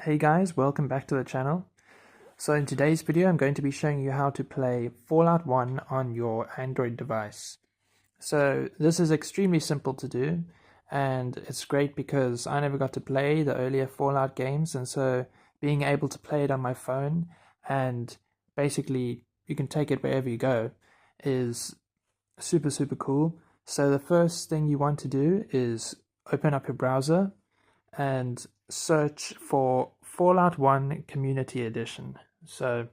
Hey guys, welcome back to the channel. So in today's video I'm going to be showing you how to play Fallout 1 on your Android device. So this is extremely simple to do, and it's great because I never got to play the earlier Fallout games, and so being able to play it on my phone and basically you can take it wherever you go is super cool. So the first thing you want to do is open up your browser and search for Fallout 1 Community Edition. So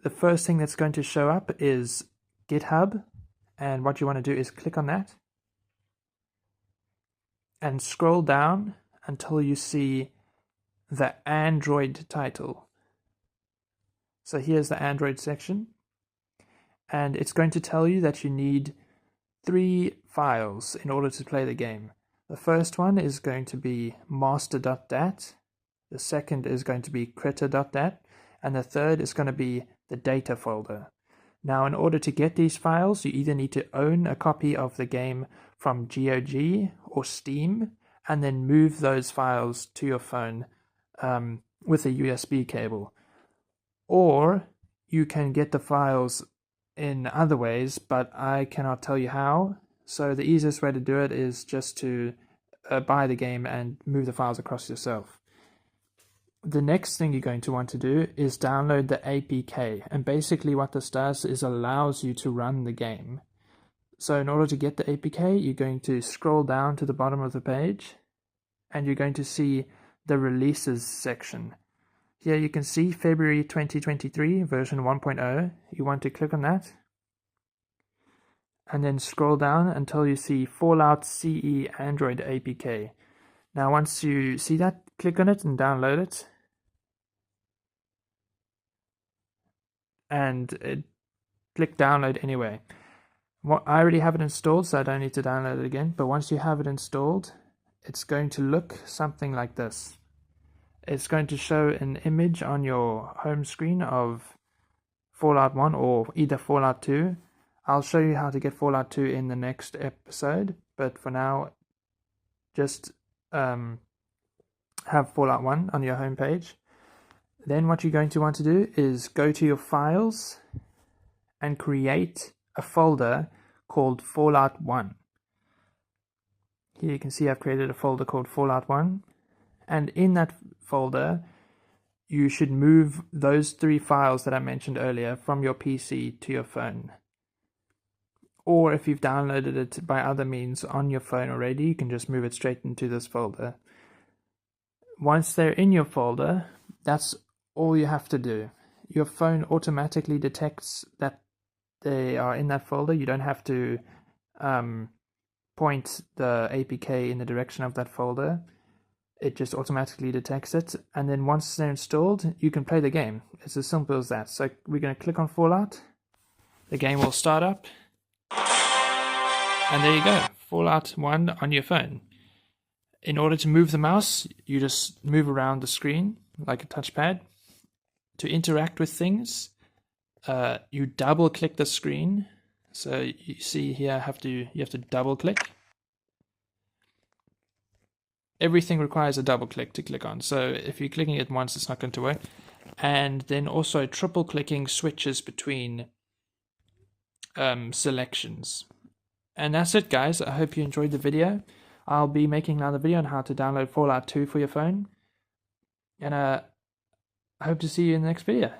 the first thing that's going to show up is GitHub, and what you want to do is click on that and scroll down until you see the Android title. So here's the Android section, and it's going to tell you that you need 3 files in order to play the game. The first one is going to be master.dat, the second is going to be critter.dat, and the third is going to be the data folder. Now, in order to get these files, you either need to own a copy of the game from GOG or Steam, and then move those files to your phone with a USB cable. Or you can get the files in other ways, but I cannot tell you how. So the easiest way to do it is just to buy the game and move the files across yourself. The next thing you're going to want to do is download the APK, and basically what this does is allows you to run the game. So in order to get the APK, you're going to scroll down to the bottom of the page and you're going to see the releases section. Here you can see February 2023 version 1.0. You want to click on that and then scroll down until you see Fallout CE Android APK. Now once you see that, click on it and download it. And click download anyway. I already have it installed, so I don't need to download it again. But once you have it installed, it's going to look something like this. It's going to show an image on your home screen of Fallout 1 or either Fallout 2. I'll show you how to get Fallout 2 in the next episode, but for now, just have Fallout 1 on your home page. Then what you're going to want to do is go to your files and create a folder called Fallout 1. Here you can see I've created a folder called Fallout 1, and in that folder you should move those 3 files that I mentioned earlier from your PC to your phone. Or if you've downloaded it by other means on your phone already, you can just move it straight into this folder. Once they're in your folder, that's all you have to do. Your phone automatically detects that they are in that folder. You don't have to point the APK in the direction of that folder. It just automatically detects it, and then once they're installed, you can play the game. It's as simple as that. So we're going to click on Fallout. The game will start up. And there you go, Fallout 1 on your phone. In order to move the mouse, you just move around the screen like a touchpad. To interact with things, you double click the screen. So you see here, you have to double click. Everything requires a double click to click on. So if you're clicking it once, it's not going to work. And then also triple clicking switches between selections. And that's it, guys. I hope you enjoyed the video. I'll be making another video on how to download Fallout 2 for your phone. And I hope to see you in the next video.